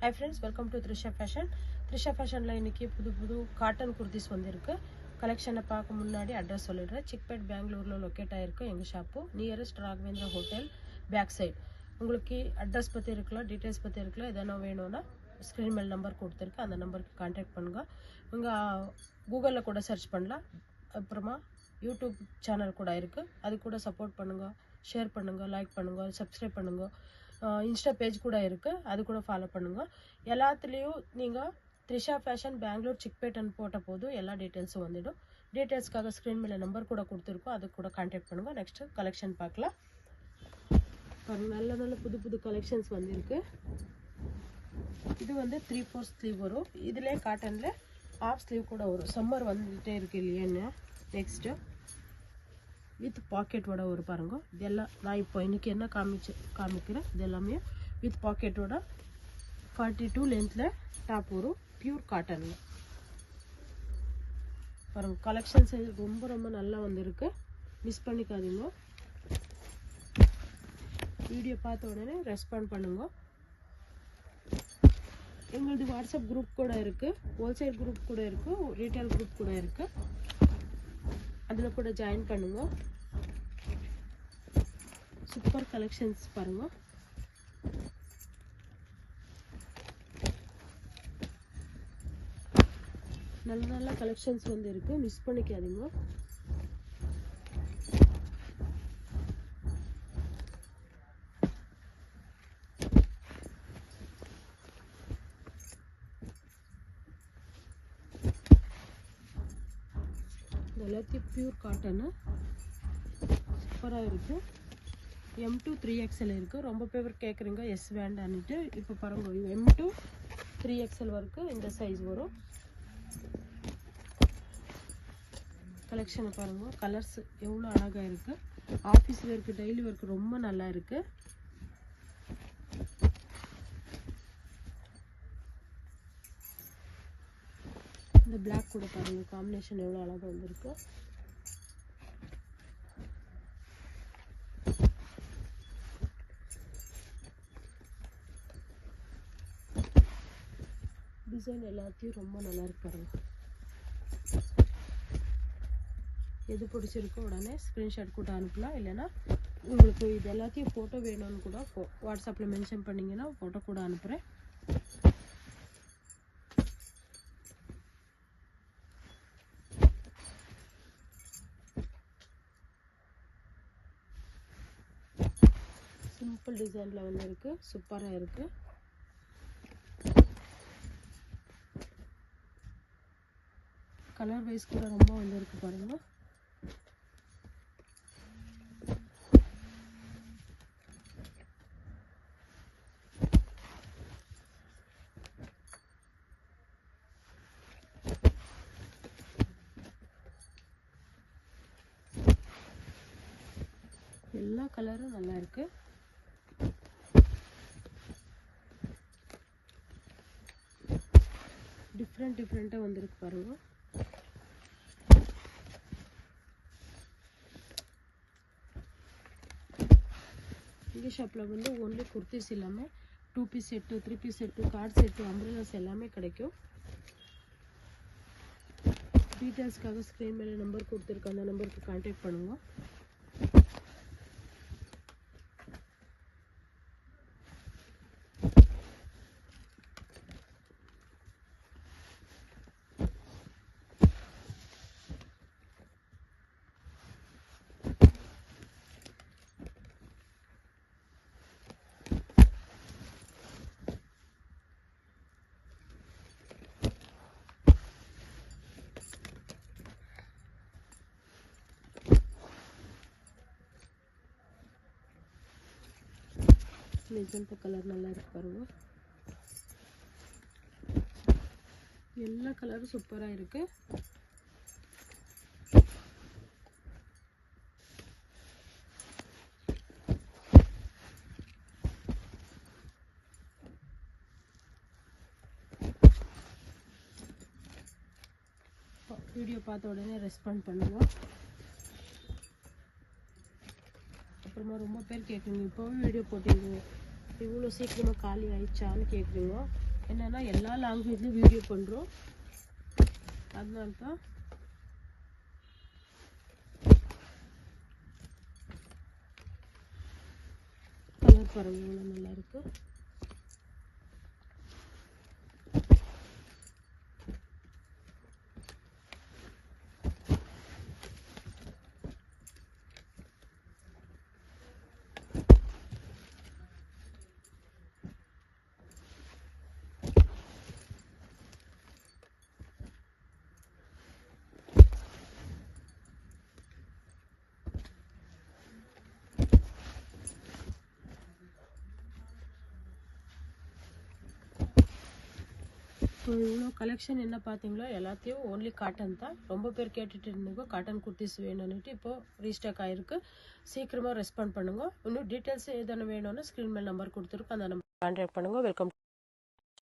Hi friends, welcome to Trisha Fashion. Trisha Fashion la இன்னைக்கு புது cotton kurtis வந்திருக்கு. கலெக்ஷனை பார்க்க முன்னாடி அட்ரஸ் சொல்லிடுறேன். சிக்பேட் பெங்களூர்ல லொகேட் ஆயிருக்கு எங்க shop. Nearest Raghavendra hotel back side. உங்களுக்கு அட்ரஸ் பத்தி இருக்கலாம், டீடைல்ஸ் பத்தி இருக்கலாம், எதனா வேணும்னா ஸ்கிரீன் மேல் நம்பர் கொடுத்திருக்கு. அந்த நம்பருக்கு கான்டாக்ட் பண்ணுங்க. உங்க கூகுள்ல கூட சர்ச் பண்ணலாம். அப்புறமா யூடியூப் சேனல் கூட இருக்கு. அது கூட சப்போர்ட் பண்ணுங்க, ஷேர் பண்ணுங்க, லைக் பண்ணுங்க, சப்ஸ்கிரைப் பண்ணுங்க. இன்ஸ்டா பேஜ் கூட இருக்கு, அது கூட ஃபாலோ பண்ணுங்க. எல்லாத்துலேயும் நீங்கள் த்ரிஷா ஃபேஷன் பெங்களூர் சிக்பேட்டன் போட்ட போதும் எல்லா டீட்டெயில்ஸும் வந்துடும். டீட்டெயில்ஸ்க்காக ஸ்க்ரீன் மேலே நம்பர் கூட கொடுத்துருக்கோம், அது கூட கான்டாக்ட் பண்ணுங்க. நெக்ஸ்ட் கலெக்ஷன் பார்க்கலாம். நல்ல புது கலெக்ஷன்ஸ் வந்திருக்கு. இது வந்து 3/4 ஸ்லீவ் வரும். இதுலேயே காட்டனில் ஆஃப் ஸ்லீவ் கூட வரும். சம்மர் வந்துகிட்டே இருக்கு இல்லையான்னு. நெக்ஸ்ட்டு வித் பாக்கெட்டோட ஒரு பாருங்க. இதெல்லாம் நான் இப்போ இன்னைக்கு என்ன காமிக்கிறேன் இது எல்லாமே வித் பாக்கெட்டோட 42 லென்த்தில் டாப் வரும். பியூர் காட்டனில் பாருங்க. கலெக்ஷன்ஸ் ரொம்ப நல்லா வந்திருக்கு. மிஸ் பண்ணிக்காதீங்க. வீடியோ பார்த்த உடனே ரெஸ்பாண்ட் பண்ணுங்க. எங்களது வாட்ஸ்அப் குரூப் கூட இருக்கு, ஹோல்சேல் குரூப் கூட இருக்கு, ரீட்டைல் குரூப் கூட இருக்கு. அதில் கூட ஜாயின் பண்ணுங்க. சூப்பர் கலெக்ஷன்ஸ் பாருங்க. நல்ல கலெக்ஷன்ஸ் வந்து இருக்கு, மிஸ் பண்ணிக்காதீங்க. எல்லாத்தையும் பியூர் காட்டன் சூப்பராக இருக்கு. M2 3XL இருக்கு. ரொம்ப பேர் கேட்குறீங்க எஸ் வேண்டான்னுட்டு. இப்போ பாருங்க, M2 3XL வரைக்கும் இந்த சைஸ் வரும். கலெக்ஷனை பாருங்க. கலர்ஸ் எவ்வளோ அழகா இருக்கு. ஆஃபீஸ் வேர்க்கு, டெய்லி வேர்க்கு ரொம்ப நல்லா இருக்கு. இந்த பிளாக் கூட பாருங்க, காம்பினேஷன் எவ்வளோ அழகா வந்திருக்கு. டிசைன் எல்லாத்தையும் ரொம்ப நல்லா இருக்கு பாருங்க. எது பிடிச்சிருக்கோ உடனே ஸ்க்ரீன்ஷாட் கூட அனுப்பலாம். இல்லைன்னா உங்களுக்கு இது எல்லாத்தையும் ஃபோட்டோ வேணும்னு கூட வாட்ஸ்அப்பில் மென்ஷன் பண்ணிங்கன்னா ஃபோட்டோ கூட அனுப்புகிறேன். சிம்பிள் டிசைனில் வந்து இருக்கு, சூப்பராக இருக்கு. கலர் வைஸ் கூட ரொம்ப வந்திருக்கு பாருங்க. எல்லா கலரும் நல்லா இருக்கு. டிஃப்ரெண்ட்டாக வந்திருக்கு பாருங்க. இந்த ஷாப்பில் வந்து ஒன்லி குர்த்திஸ் இல்லாமல் 2 piece set, 3 piece set, cord set, umbrellas எல்லாமே கிடைக்கும். டீட்டெயில்ஸ்க்காக ஸ்க்ரீன் மேலே நம்பர் கொடுத்துருக்க, அந்த நம்பருக்கு கான்டாக்ட் பண்ணுங்க. மெஜந்தா கலர் நல்லா இருக்கு பாருங்க. எல்லா கலரும் சூப்பராக இருக்கு. வீடியோ பார்த்த உடனே ரெஸ்பாண்ட் பண்ணுங்க. அப்புறமா ரொம்ப பேர் கேட்குறீங்க இப்போவே வீடியோ போட்டீங்க இவ்வளோ சீக்கிரமாக காலி ஆயிடுச்சான்னு கேட்குறீங்க. என்னென்னா எல்லா லாங்குவேஜ்லையும் வீடியோ பண்ணுறோம், அதனால தான். கலர் பாருங்க இவ்வளோ நல்லாயிருக்கு. ஸோ இவ்வளோ கலெக்ஷன் என்ன பார்த்தீங்களோ எல்லாத்தையும் ஓன்லி காட்டன் தான். ரொம்ப பேர் கேட்டுட்டு இருந்தீங்க காட்டன் குர்த்திஸ் வேணும்னுட்டு. இப்போது ரீஸ்டாக் ஆகிருக்கு. சீக்கிரமாக ரெஸ்பாண்ட் பண்ணுங்க. இன்னும் டீட்டெயில்ஸ் எதுன்னு வேணும்னு ஸ்க்ரீன் மேல் நம்பர் கொடுத்துருக்கோம், அந்த நம்பர் கான்டாக்ட் பண்ணுங்கள். வெல்கம்.